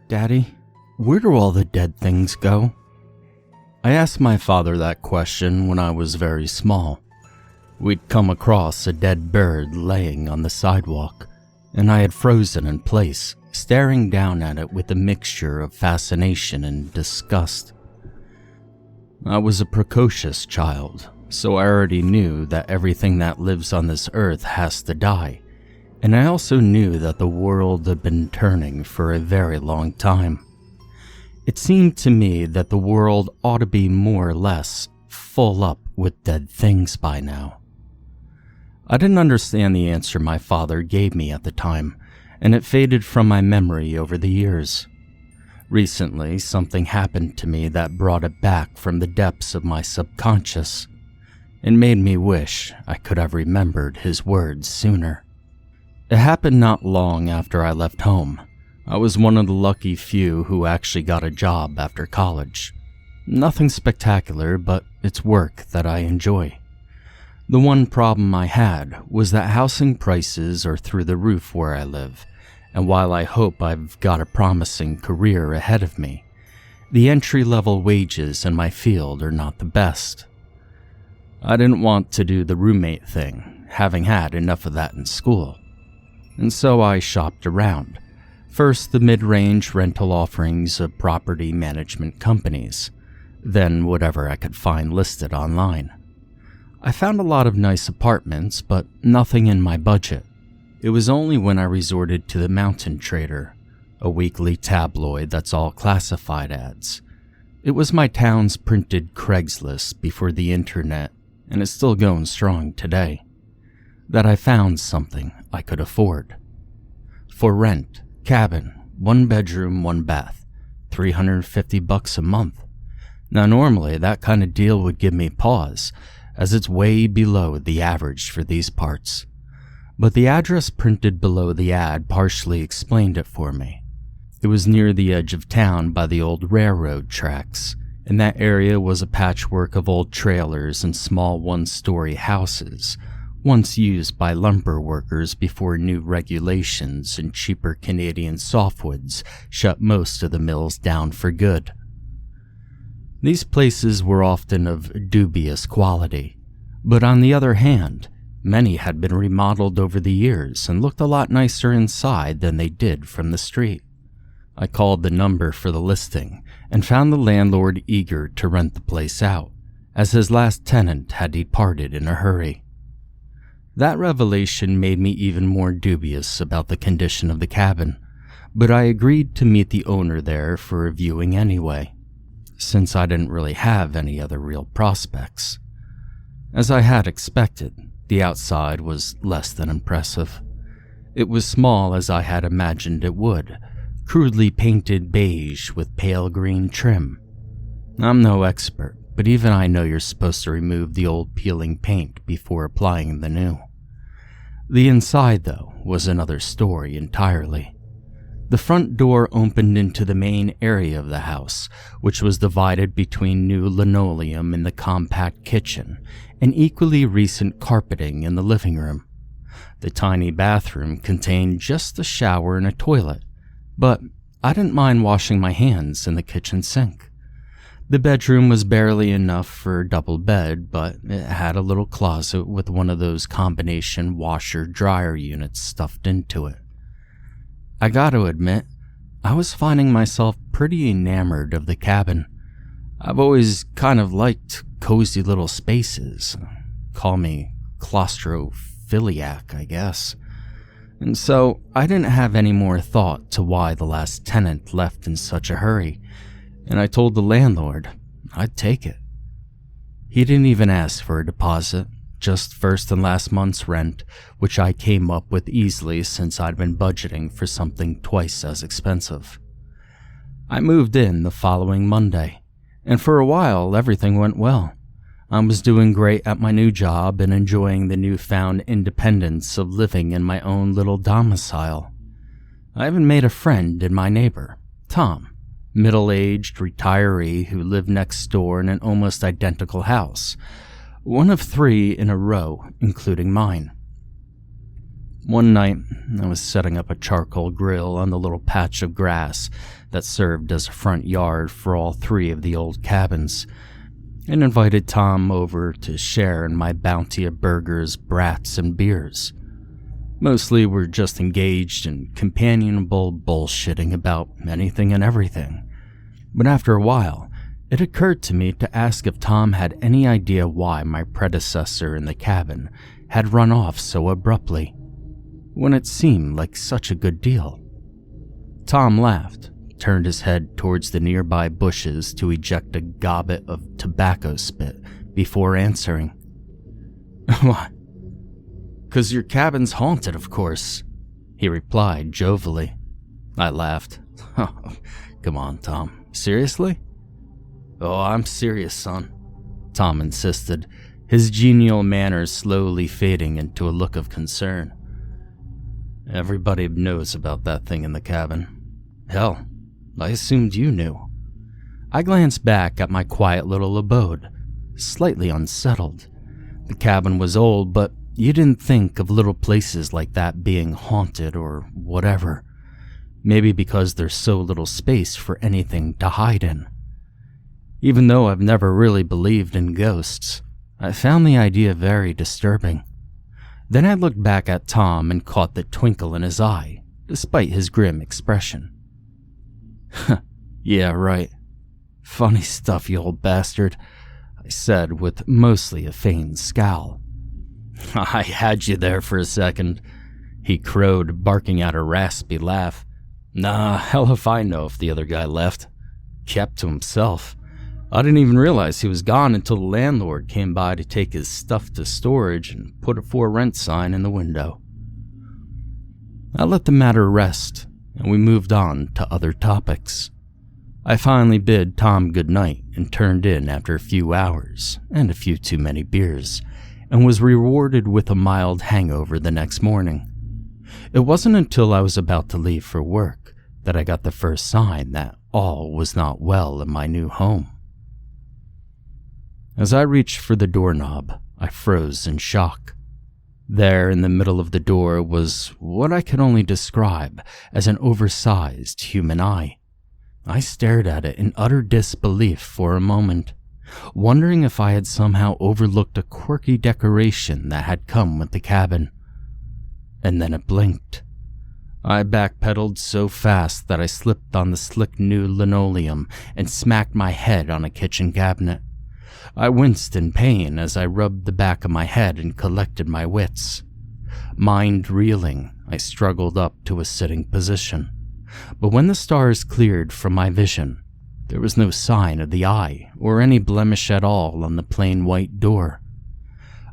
Daddy, where do all the dead things go? I asked my father that question when I was very small. We'd come across a dead bird laying on the sidewalk, and I had frozen in place, staring down at it with a mixture of fascination and disgust. I was a precocious child, so I already knew that everything that lives on this earth has to die, and I also knew that the world had been turning for a very long time. It seemed to me that the world ought to be more or less full up with dead things by now. I didn't understand the answer my father gave me at the time, and it faded from my memory over the years. Recently, something happened to me that brought it back from the depths of my subconscious. It made me wish I could have remembered his words sooner. It happened not long after I left home. I was one of the lucky few who actually got a job after college. Nothing spectacular, but it's work that I enjoy. The one problem I had was that housing prices are through the roof where I live, and while I hope I've got a promising career ahead of me, the entry-level wages in my field are not the best. I didn't want to do the roommate thing, having had enough of that in school, and so I shopped around. First, the mid-range rental offerings of property management companies, then whatever I could find listed online. I found a lot of nice apartments, but nothing in my budget. It was only when I resorted to the Mountain Trader, a weekly tabloid that's all classified ads. It was my town's printed Craigslist before the internet, and it's still going strong today, that I found something I could afford. For rent, cabin, 1 bedroom, 1 bath, $350 a month. Now normally that kind of deal would give me pause, as it's way below the average for these parts. But the address printed below the ad partially explained it for me. It was near the edge of town by the old railroad tracks, and that area was a patchwork of old trailers and small one-story houses, once used by lumber workers before new regulations and cheaper Canadian softwoods shut most of the mills down for good. These places were often of dubious quality, but on the other hand, many had been remodeled over the years and looked a lot nicer inside than they did from the street. I called the number for the listing and found the landlord eager to rent the place out, as his last tenant had departed in a hurry. That revelation made me even more dubious about the condition of the cabin, but I agreed to meet the owner there for a viewing anyway, since I didn't really have any other real prospects. As I had expected, the outside was less than impressive. It was small as I had imagined it would, crudely painted beige with pale green trim. I'm no expert, but even I know you're supposed to remove the old peeling paint before applying the new. The inside, though, was another story entirely. The front door opened into the main area of the house, which was divided between new linoleum in the compact kitchen and equally recent carpeting in the living room. The tiny bathroom contained just a shower and a toilet, but I didn't mind washing my hands in the kitchen sink. The bedroom was barely enough for a double bed, but it had a little closet with one of those combination washer-dryer units stuffed into it. I gotta admit, I was finding myself pretty enamored of the cabin. I've always kind of liked cozy little spaces. Call me claustrophiliac, I guess. And so I didn't have any more thought to why the last tenant left in such a hurry, and I told the landlord I'd take it. He didn't even ask for a deposit, just first and last month's rent, which I came up with easily since I'd been budgeting for something twice as expensive. I moved in the following Monday, and for a while everything went well. I was doing great at my new job and enjoying the newfound independence of living in my own little domicile. I even made a friend in my neighbor, Tom, middle-aged retiree who lived next door in an almost identical house, one of 3 in a row, including mine. One night, I was setting up a charcoal grill on the little patch of grass that served as a front yard for all 3 of the old cabins, and invited Tom over to share in my bounty of burgers, brats, and beers. Mostly we're just engaged in companionable bullshitting about anything and everything. But after a while, it occurred to me to ask if Tom had any idea why my predecessor in the cabin had run off so abruptly, when it seemed like such a good deal. Tom laughed, turned his head towards the nearby bushes to eject a gobbet of tobacco spit before answering. "What? 'Cause your cabin's haunted, of course," he replied jovially. I laughed. "Oh, come on, Tom. Seriously?" "Oh, I'm serious, son," Tom insisted, his genial manner slowly fading into a look of concern. "Everybody knows about that thing in the cabin. Hell, I assumed you knew." I glanced back at my quiet little abode, slightly unsettled. The cabin was old, but you didn't think of little places like that being haunted or whatever. Maybe because there's so little space for anything to hide in. Even though I've never really believed in ghosts, I found the idea very disturbing. Then I looked back at Tom and caught the twinkle in his eye, despite his grim expression. "Yeah, right. Funny stuff, you old bastard," I said with mostly a feigned scowl. "I had you there for a second," he crowed, barking out a raspy laugh. "Nah, hell if I know if the other guy left. Kept to himself. I didn't even realize he was gone until the landlord came by to take his stuff to storage and put a for rent sign in the window." I let the matter rest, and we moved on to other topics. I finally bid Tom good night and turned in after a few hours and a few too many beers, and was rewarded with a mild hangover the next morning. It wasn't until I was about to leave for work that I got the first sign that all was not well in my new home. As I reached for the doorknob, I froze in shock. There in the middle of the door was what I could only describe as an oversized human eye. I stared at it in utter disbelief for a moment, wondering if I had somehow overlooked a quirky decoration that had come with the cabin. And then it blinked. I backpedaled so fast that I slipped on the slick new linoleum and smacked my head on a kitchen cabinet. I winced in pain as I rubbed the back of my head and collected my wits. Mind reeling, I struggled up to a sitting position. But when the stars cleared from my vision, there was no sign of the eye or any blemish at all on the plain white door.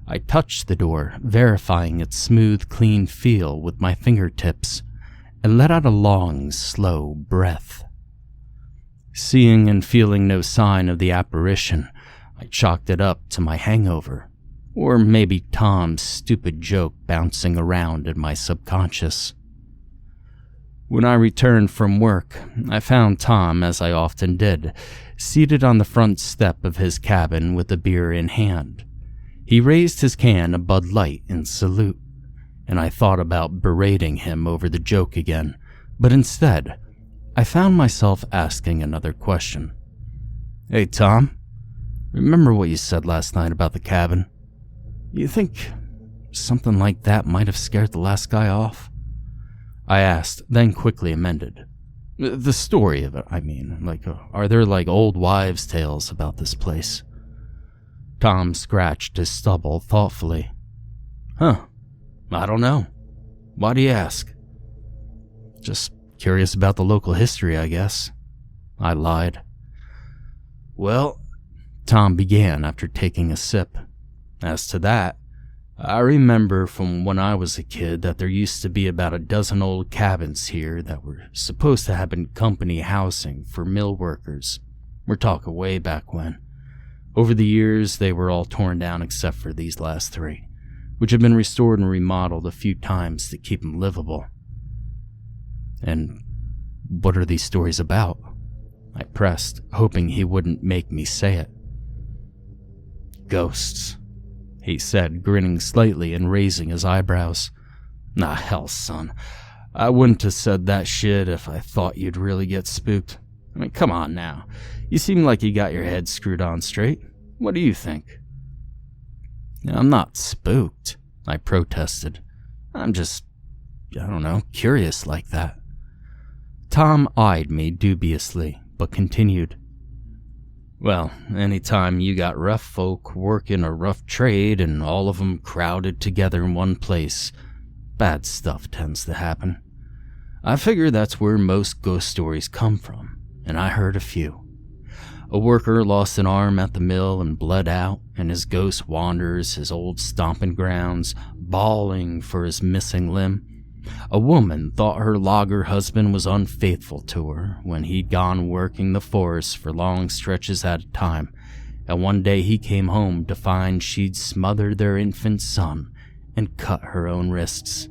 I touched the door, verifying its smooth, clean feel with my fingertips, and let out a long, slow breath. Seeing and feeling no sign of the apparition, I chalked it up to my hangover, or maybe Tom's stupid joke bouncing around in my subconscious. When I returned from work, I found Tom, as I often did, seated on the front step of his cabin with a beer in hand. He raised his can of Bud Light in salute, and I thought about berating him over the joke again, but instead, I found myself asking another question. "Hey, Tom, remember what you said last night about the cabin? You think something like that might have scared the last guy off?" I asked, then quickly amended. "The story of it, I mean. Are there old wives' tales about this place?" Tom scratched his stubble thoughtfully. "Huh, I don't know. Why do you ask?" "Just curious about the local history, I guess," I lied. "Well," Tom began after taking a sip, "as to that, I remember from when I was a kid that there used to be about a dozen old cabins here that were supposed to have been company housing for mill workers. We're talking way back when. Over the years, they were all torn down except for these last 3, which have been restored and remodeled a few times to keep them livable." "And what are these stories about?" I pressed, hoping he wouldn't make me say it. "Ghosts," he said, grinning slightly and raising his eyebrows. Nah, hell, son. I wouldn't have said that shit if I thought you'd really get spooked. I mean, come on now. You seem like you got your head screwed on straight. What do you think? I'm not spooked, I protested. I'm just, I don't know, curious like that. Tom eyed me dubiously, but continued. Well, anytime you got rough folk working a rough trade and all of them crowded together in one place, bad stuff tends to happen. I figure that's where most ghost stories come from, and I heard a few. A worker lost an arm at the mill and bled out, and his ghost wanders his old stomping grounds, bawling for his missing limb. A woman thought her logger husband was unfaithful to her when he'd gone working the forest for long stretches at a time, and one day he came home to find she'd smothered their infant son and cut her own wrists.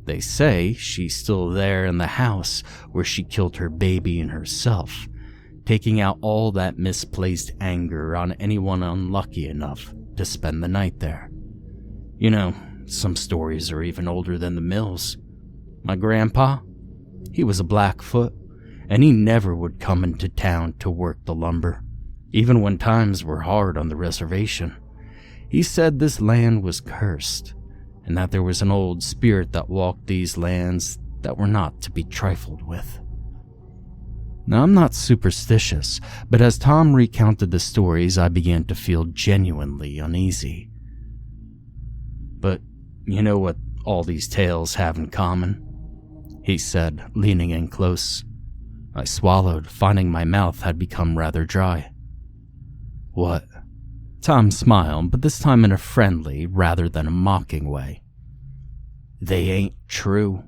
They say she's still there in the house where she killed her baby and herself, taking out all that misplaced anger on anyone unlucky enough to spend the night there. You know, some stories are even older than the mills. My grandpa, he was a Blackfoot, and he never would come into town to work the lumber, even when times were hard on the reservation. He said this land was cursed, and that there was an old spirit that walked these lands that were not to be trifled with. Now, I'm not superstitious, but as Tom recounted the stories, I began to feel genuinely uneasy. But you know what all these tales have in common? He said, leaning in close. I swallowed, finding my mouth had become rather dry. What? Tom smiled, but this time in a friendly rather than a mocking way. They ain't true.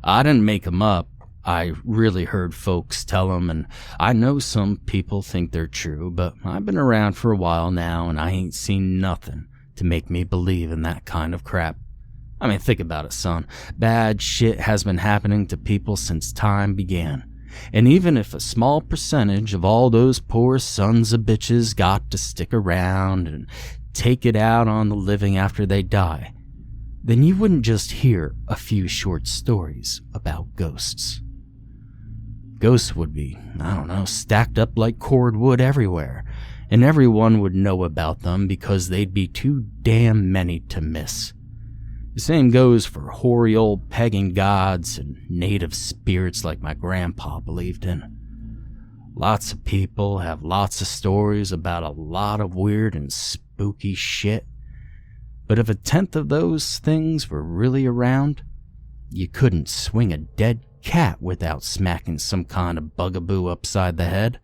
I didn't make 'em up. I really heard folks tell 'em, and I know some people think they're true, but I've been around for a while now, and I ain't seen nothing to make me believe in that kind of crap. I mean, think about it, son. Bad shit has been happening to people since time began. And even if a small percentage of all those poor sons of bitches got to stick around and take it out on the living after they die, then you wouldn't just hear a few short stories about ghosts. Ghosts would be, I don't know, stacked up like cordwood everywhere, and everyone would know about them because they'd be too damn many to miss. The same goes for hoary old pagan gods and native spirits like my grandpa believed in. Lots of people have lots of stories about a lot of weird and spooky shit, but if 1/10 of those things were really around, you couldn't swing a dead cat without smacking some kind of bugaboo upside the head.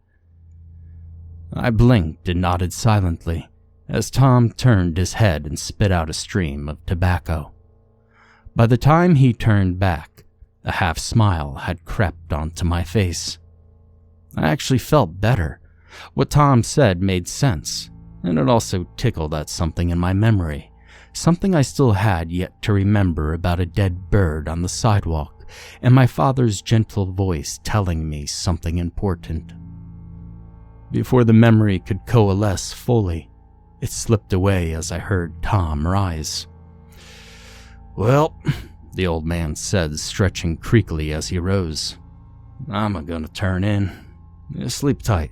I blinked and nodded silently as Tom turned his head and spit out a stream of tobacco. By the time he turned back, a half smile had crept onto my face. I actually felt better. What Tom said made sense, and it also tickled at something in my memory, something I still had yet to remember about a dead bird on the sidewalk, and my father's gentle voice telling me something important. Before the memory could coalesce fully, it slipped away as I heard Tom rise. Well, the old man said, stretching creakily as he rose, I'm gonna turn in. Sleep tight.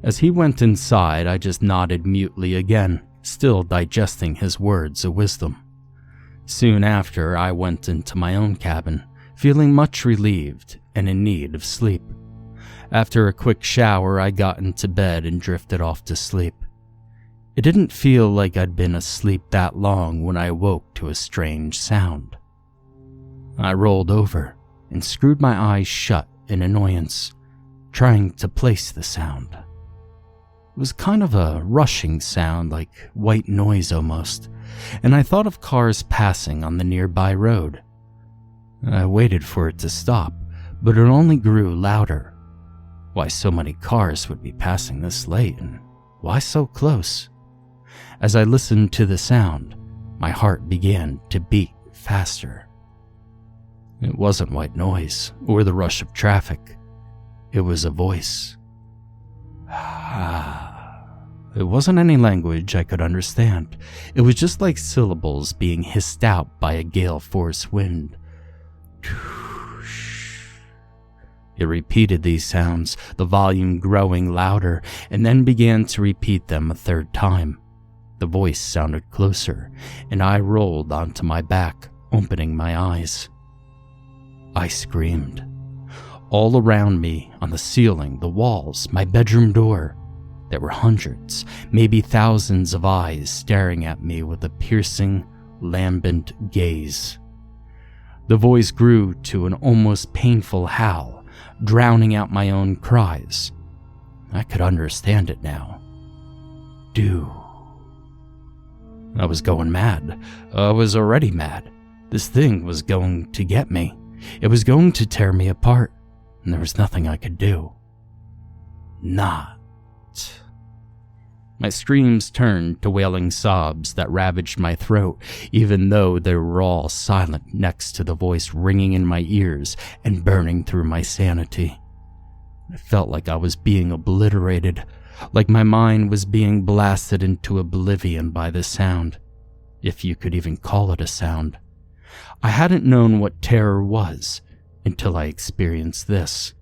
As he went inside, I just nodded mutely again, still digesting his words of wisdom. Soon after, I went into my own cabin, feeling much relieved and in need of sleep. After a quick shower, I got into bed and drifted off to sleep. It didn't feel like I'd been asleep that long when I awoke to a strange sound. I rolled over and screwed my eyes shut in annoyance, trying to place the sound. It was kind of a rushing sound, like white noise almost, and I thought of cars passing on the nearby road. I waited for it to stop, but it only grew louder. Why so many cars would be passing this late, and why so close? As I listened to the sound, my heart began to beat faster. It wasn't white noise or the rush of traffic. It was a voice. It wasn't any language I could understand. It was just like syllables being hissed out by a gale force wind. It repeated these sounds, the volume growing louder, and then began to repeat them a third time. The voice sounded closer, and I rolled onto my back, opening my eyes. I screamed. All around me, on the ceiling, the walls, my bedroom door, there were hundreds, maybe thousands of eyes staring at me with a piercing, lambent gaze. The voice grew to an almost painful howl, drowning out my own cries. I could understand it now. I was going mad. I was already mad. This thing was going to get me. It was going to tear me apart, and there was nothing I could do. Not. My screams turned to wailing sobs that ravaged my throat, even though they were all silent next to the voice ringing in my ears and burning through my sanity. I felt like I was being obliterated, like my mind was being blasted into oblivion by the sound, if you could even call it a sound. I hadn't known what terror was until I experienced this.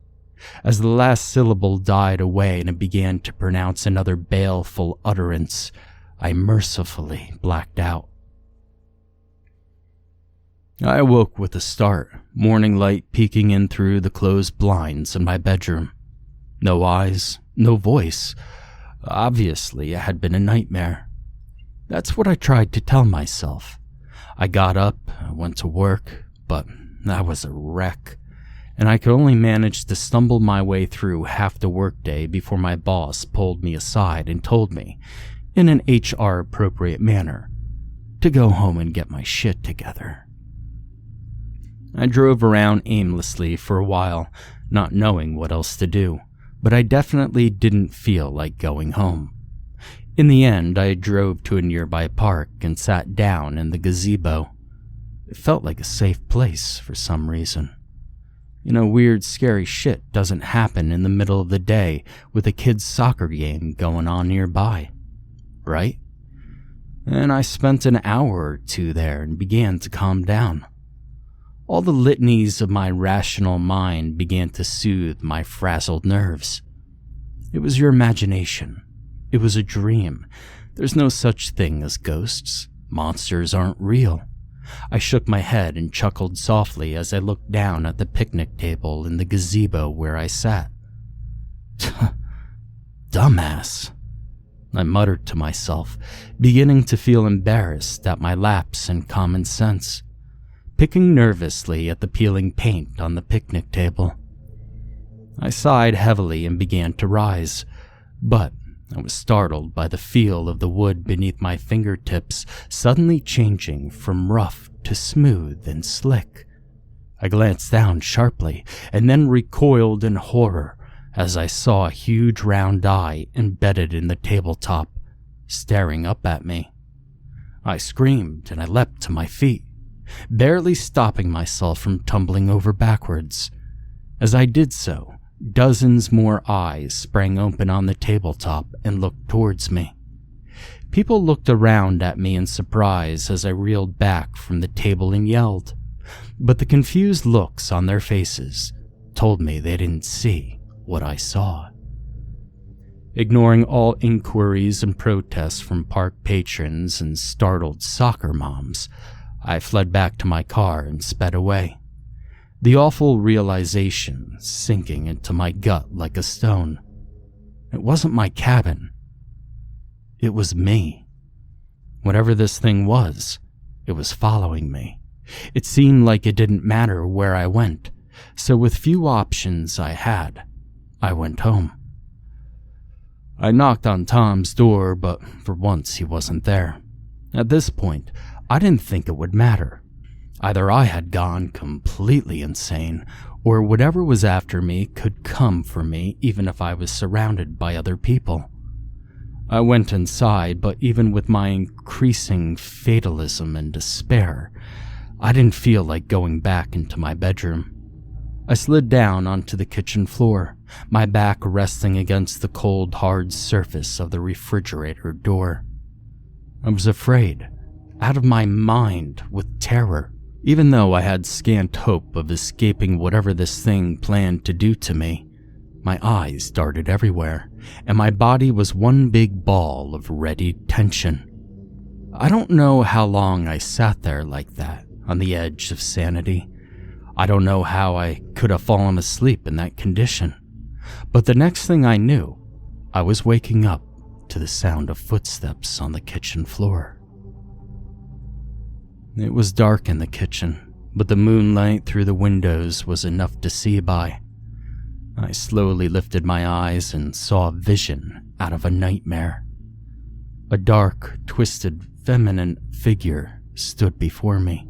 As the last syllable died away and it began to pronounce another baleful utterance, I mercifully blacked out. I awoke with a start, morning light peeking in through the closed blinds in my bedroom. No eyes, no voice. Obviously, it had been a nightmare. That's what I tried to tell myself. I got up, I went to work, but I was a wreck, and I could only manage to stumble my way through half the workday before my boss pulled me aside and told me, in an HR-appropriate manner, to go home and get my shit together. I drove around aimlessly for a while, not knowing what else to do, but I definitely didn't feel like going home. In the end, I drove to a nearby park and sat down in the gazebo. It felt like a safe place for some reason. Weird, scary shit doesn't happen in the middle of the day with a kid's soccer game going on nearby, right? And I spent an hour or two there and began to calm down. All the litanies of my rational mind began to soothe my frazzled nerves. It was your imagination. It was a dream. There's no such thing as ghosts. Monsters aren't real. I shook my head and chuckled softly as I looked down at the picnic table in the gazebo where I sat. Dumbass, I muttered to myself, beginning to feel embarrassed at my lapse in common sense, picking nervously at the peeling paint on the picnic table. I sighed heavily and began to rise, but I was startled by the feel of the wood beneath my fingertips suddenly changing from rough to smooth and slick. I glanced down sharply and then recoiled in horror as I saw a huge round eye embedded in the tabletop, staring up at me. I screamed and I leapt to my feet, barely stopping myself from tumbling over backwards. As I did so, dozens more eyes sprang open on the tabletop and looked towards me. People looked around at me in surprise as I reeled back from the table and yelled, but the confused looks on their faces told me they didn't see what I saw. Ignoring all inquiries and protests from park patrons and startled soccer moms, I fled back to my car and sped away. The awful realization sinking into my gut like a stone. It wasn't my cabin. It was me. Whatever this thing was, it was following me. It seemed like it didn't matter where I went, so with few options I had, I went home. I knocked on Tom's door, but for once he wasn't there. At this point, I didn't think it would matter. Either I had gone completely insane, or whatever was after me could come for me even if I was surrounded by other people. I went inside, but even with my increasing fatalism and despair, I didn't feel like going back into my bedroom. I slid down onto the kitchen floor, my back resting against the cold, hard surface of the refrigerator door. I was afraid, out of my mind with terror, even though I had scant hope of escaping whatever this thing planned to do to me. My eyes darted everywhere, and my body was one big ball of ready tension. I don't know how long I sat there like that, on the edge of sanity. I don't know how I could have fallen asleep in that condition. But the next thing I knew, I was waking up to the sound of footsteps on the kitchen floor. It was dark in the kitchen, but the moonlight through the windows was enough to see by. I slowly lifted my eyes and saw a vision out of a nightmare. A dark, twisted, feminine figure stood before me.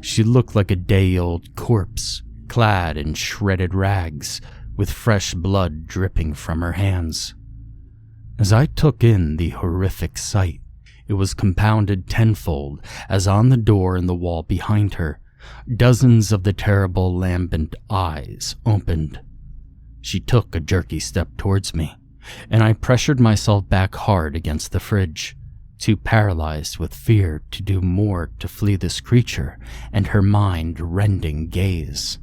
She looked like a day-old corpse, clad in shredded rags, with fresh blood dripping from her hands. As I took in the horrific sight, it was compounded tenfold as on the door in the wall behind her, dozens of the terrible lambent eyes opened. She took a jerky step towards me, and I pressured myself back hard against the fridge, too paralyzed with fear to do more to flee this creature and her mind-rending gaze.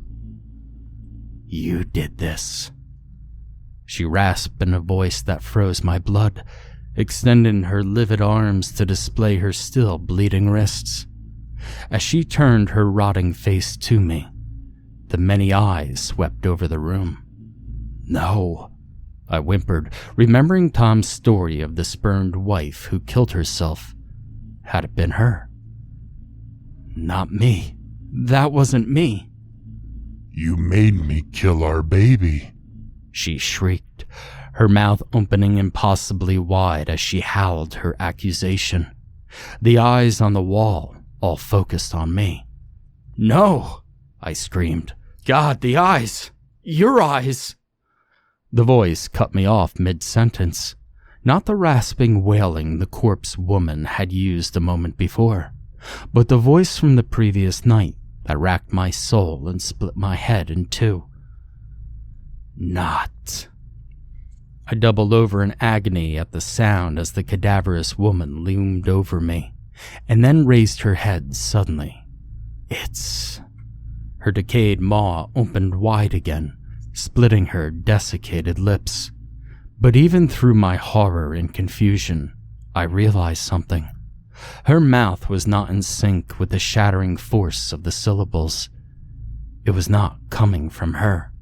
"You did this," she rasped in a voice that froze my blood, extending her livid arms to display her still bleeding wrists. As she turned her rotting face to me, the many eyes swept over the room. "No," I whimpered, remembering Tom's story of the spurned wife who killed herself. Had it been her? "Not me. That wasn't me." "You made me kill our baby," she shrieked, her mouth opening impossibly wide as she howled her accusation. The eyes on the wall all focused on me. "No!" I screamed. "God, the eyes! Your eyes!" The voice cut me off mid-sentence, not the rasping wailing the corpse woman had used a moment before, but the voice from the previous night that racked my soul and split my head in two. "Not." I doubled over in agony at the sound as the cadaverous woman loomed over me, and then raised her head suddenly. "It's..." Her decayed maw opened wide again, splitting her desiccated lips. But even through my horror and confusion, I realized something. Her mouth was not in sync with the shattering force of the syllables. It was not coming from her.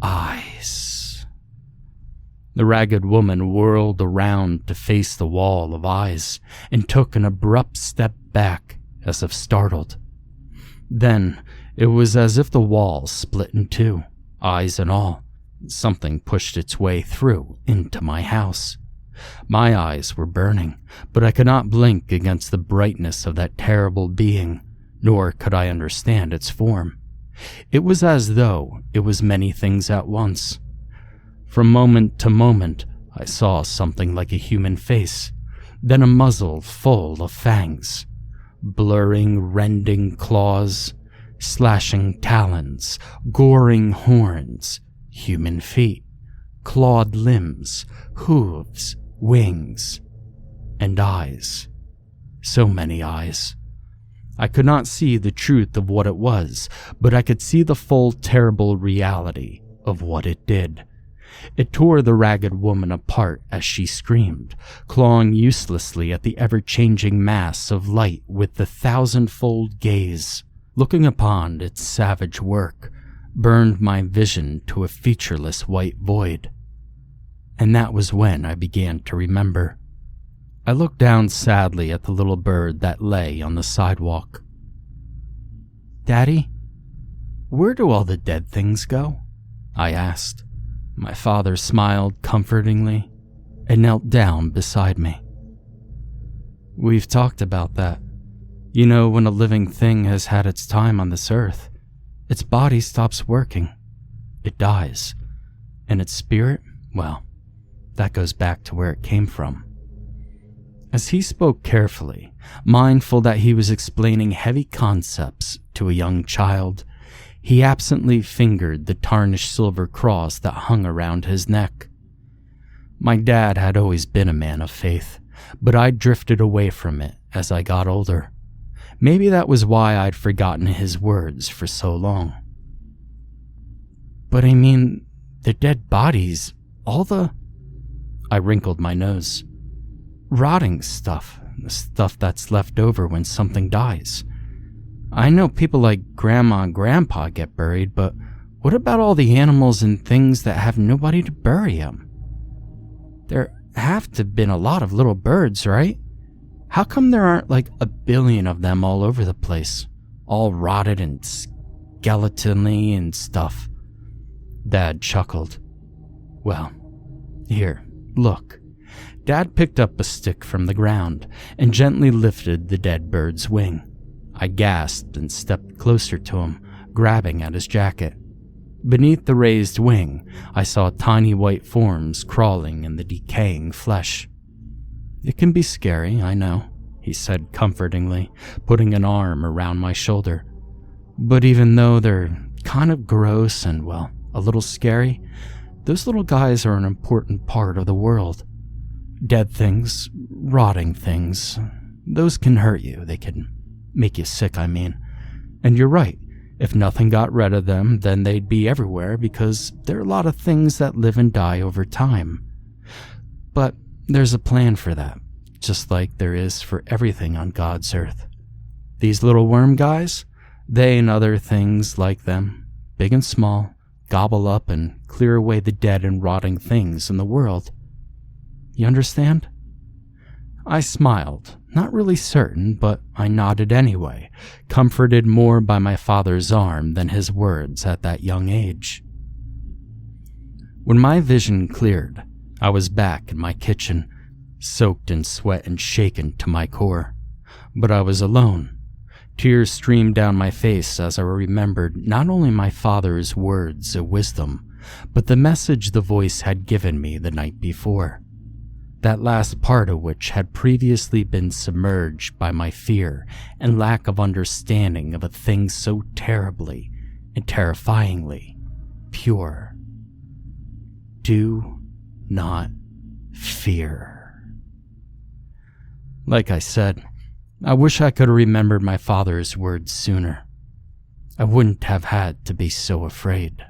Eyes. The ragged woman whirled around to face the wall of eyes and took an abrupt step back as if startled. Then, it was as if the wall split in two, eyes and all. Something pushed its way through into my house. My eyes were burning, but I could not blink against the brightness of that terrible being, nor could I understand its form. It was as though it was many things at once. From moment to moment, I saw something like a human face, then a muzzle full of fangs, blurring, rending claws, slashing talons, goring horns, human feet, clawed limbs, hooves, wings, and eyes. So many eyes. I could not see the truth of what it was, but I could see the full terrible reality of what it did. It tore the ragged woman apart as she screamed, clawing uselessly at the ever-changing mass of light with the thousand-fold gaze. Looking upon its savage work burned my vision to a featureless white void. And that was when I began to remember. I looked down sadly at the little bird that lay on the sidewalk. "Daddy, where do all the dead things go?" I asked. My father smiled comfortingly and knelt down beside me. "We've talked about that. You know, when a living thing has had its time on this earth, its body stops working. It dies. And its spirit, well, that goes back to where it came from." As he spoke carefully, mindful that he was explaining heavy concepts to a young child, He absently fingered the tarnished silver cross that hung around his neck. My dad had always been a man of faith, but I drifted away from it as I got older. Maybe that was why I'd forgotten his words for so long. But I mean, the dead bodies, I wrinkled my nose. Rotting stuff, the stuff that's left over when something dies. I know people like Grandma and Grandpa get buried, but what about all the animals and things that have nobody to bury them? There have to have been a lot of little birds, right? How come there aren't like 1 billion of them all over the place, all rotted and skeletonly and stuff? Dad chuckled. Well, here, look. Dad picked up a stick from the ground and gently lifted the dead bird's wing. I gasped and stepped closer to him, grabbing at his jacket. Beneath the raised wing, I saw tiny white forms crawling in the decaying flesh. It can be scary, I know, he said comfortingly, putting an arm around my shoulder. But even though they're kind of gross and, well, a little scary, those little guys are an important part of the world. Dead things, rotting things, those can hurt you. They can make you sick, I mean. And you're right. If nothing got rid of them, then they'd be everywhere because there are a lot of things that live and die over time. But there's a plan for that, just like there is for everything on God's earth. These little worm guys, they and other things like them, big and small, gobble up and clear away the dead and rotting things in the world. You understand? I smiled, not really certain, but I nodded anyway, comforted more by my father's arm than his words at that young age. When my vision cleared, I was back in my kitchen, soaked in sweat and shaken to my core. But I was alone. Tears streamed down my face as I remembered not only my father's words of wisdom, but the message the voice had given me the night before. That last part of which had previously been submerged by my fear and lack of understanding of a thing so terribly and terrifyingly pure. Do not fear. Like I said, I wish I could have remembered my father's words sooner. I wouldn't have had to be so afraid.